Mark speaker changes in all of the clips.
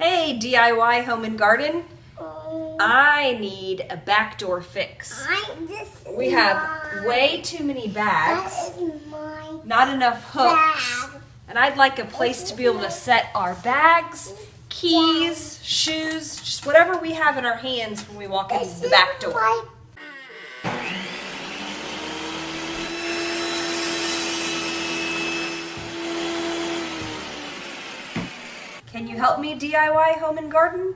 Speaker 1: Hey, DIY Home and Garden. I need a back door fix. We have way too many bags, not enough hooks, and I'd like a place to be able to set our bags, keys, shoes, just whatever we have in our hands when we walk in the back door. Can you help me DIY Home and Garden?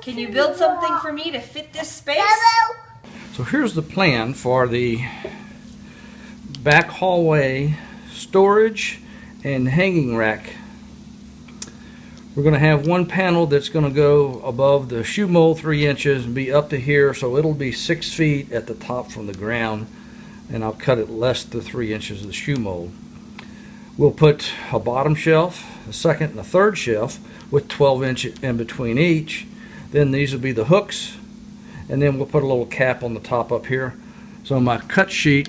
Speaker 1: Can you build something for me to fit this space?
Speaker 2: So here's the plan for the back hallway storage and hanging rack. We're going to have one panel that's going to go above the shoe mold 3 inches and be up to here, so it'll be 6 feet at the top from the ground, and I'll cut it less than 3 inches of the shoe mold. We'll put a bottom shelf, a second and a third shelf with 12 inches in between each. Then these will be the hooks, and then we'll put a little cap on the top up here. So my cut sheet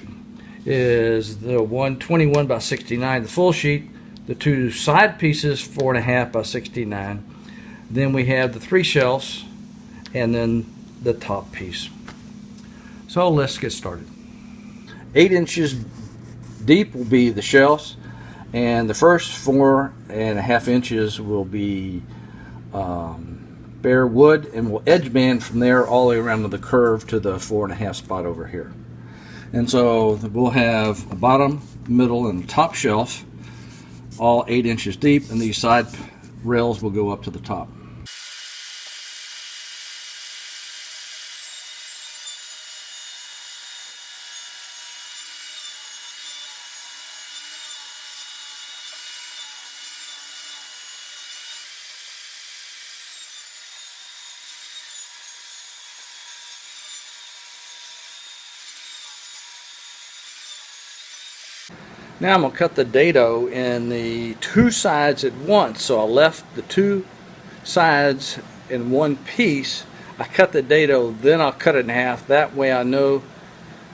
Speaker 2: is the 121 by 69, the full sheet, the 2 side pieces 4.5 by 69. Then we have the 3 shelves and then the top piece. So let's get started. 8 inches deep will be the shelves, and the first 4.5 inches will be bare wood, and we'll edge band from there all the way around to the curve to the 4.5 spot over here. And so we'll have a bottom, middle, and top shelf, all 8 inches deep, and these side rails will go up to the top. Now I'm going to cut the dado in the 2 sides at once. So I left the 2 sides in one piece. I cut the dado, then I'll cut it in half. That way I know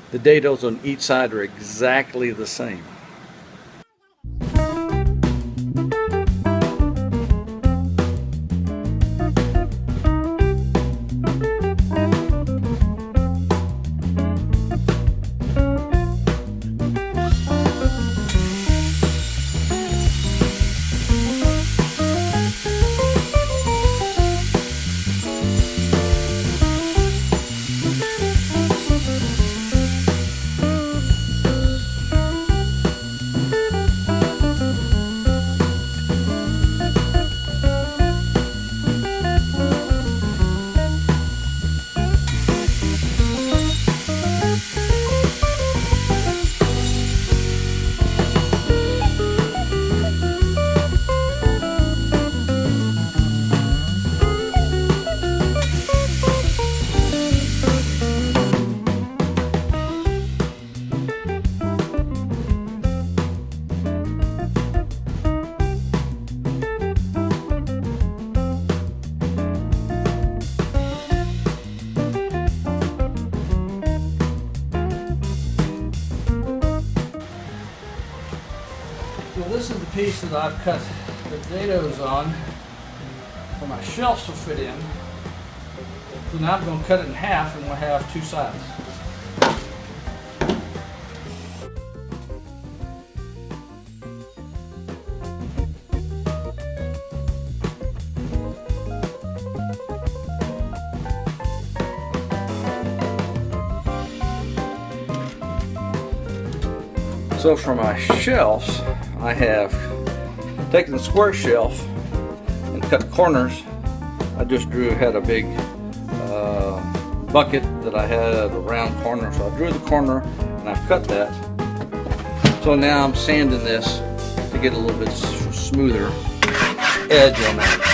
Speaker 2: the dados on each side are exactly the same. So this is the piece that I've cut the dados on for my shelves to fit in. So now I'm going to cut it in half, and we'll have 2 sides. So for my shelves, I have taken the square shelf and cut the corners. I just had a big bucket that I had a round corner, so I drew the corner and I've cut that. So now I'm sanding this to get a little bit smoother edge on that.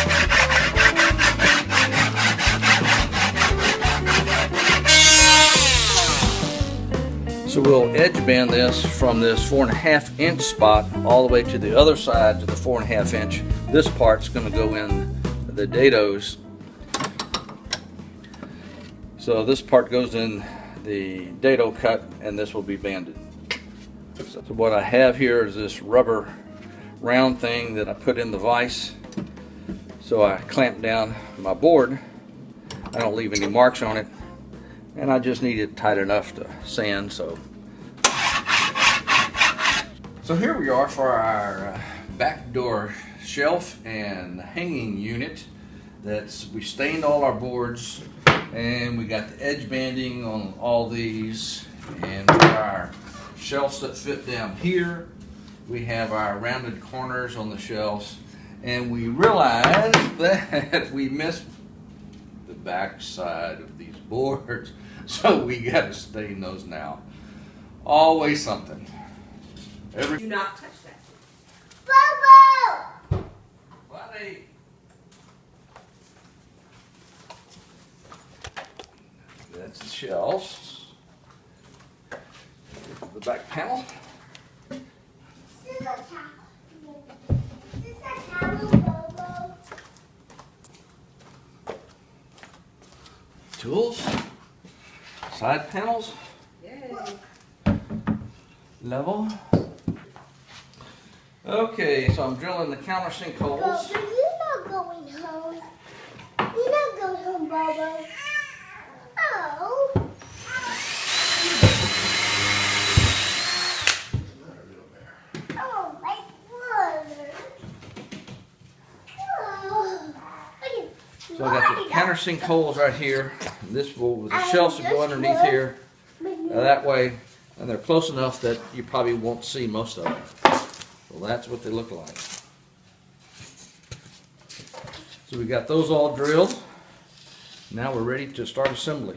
Speaker 2: So we'll edge band this from this 4.5 inch spot all the way to the other side to the 4.5 inch. This part's going to go in the dados. So this part goes in the dado cut, and this will be banded. So what I have here is this rubber round thing that I put in the vise. So I clamped down my board. I don't leave any marks on it, and I just need it tight enough to sand. So here we are for our back door shelf and hanging unit. We stained all our boards, and we got the edge banding on all these, and for our shelves that fit down here, we have our rounded corners on the shelves, and we realized that we missed the back side of these boards, so we got to stain those now. Always something.
Speaker 1: Do not touch that.
Speaker 3: Bobo!
Speaker 2: Buddy. That's the shelves. The back panel.
Speaker 3: This is a towel. This is a towel, Bobo.
Speaker 2: Tools. Side panels.
Speaker 1: Yay.
Speaker 2: Level. Okay, so I'm drilling the countersink holes.
Speaker 3: Bobo, you're not going home. You're not going home, Bobo. Oh. Oh, my water. Oh.
Speaker 2: So I got the countersink holes right here. The shelves will go underneath here. That way, and they're close enough that you probably won't see most of them. So that's what they look like. So we got those all drilled. Now we're ready to start assembly.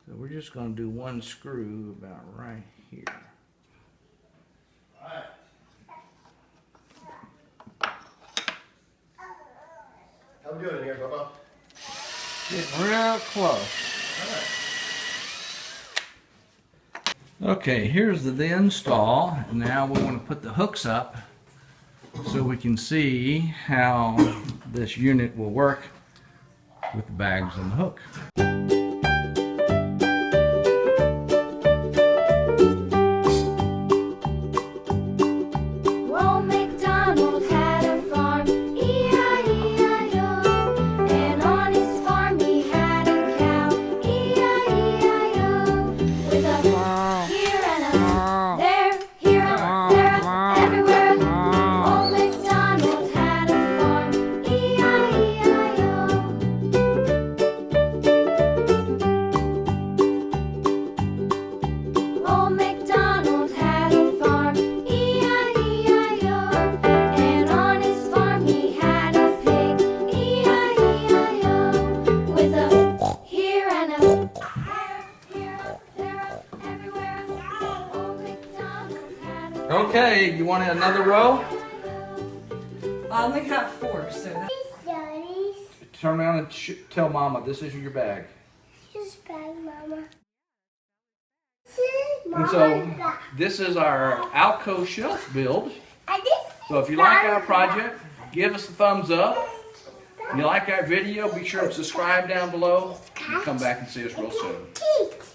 Speaker 2: So we're just going to do one screw about right here.
Speaker 4: How we doing in here, Bubba?
Speaker 2: Getting real close. Okay, here's the install. Now we want to put the hooks up so we can see how this unit will work with the bags and the hook. Okay, you want another row?
Speaker 1: I only have 4, so that's...
Speaker 3: Daddy.
Speaker 2: Turn around and tell Mama this is your bag.
Speaker 3: This bag, Mama. This is
Speaker 2: And so this is our Alcove shelf build.
Speaker 3: And this
Speaker 2: So if you like our project, give us a thumbs up. If you like our video, be sure to subscribe down below. And come back and see us real soon.
Speaker 3: teeth.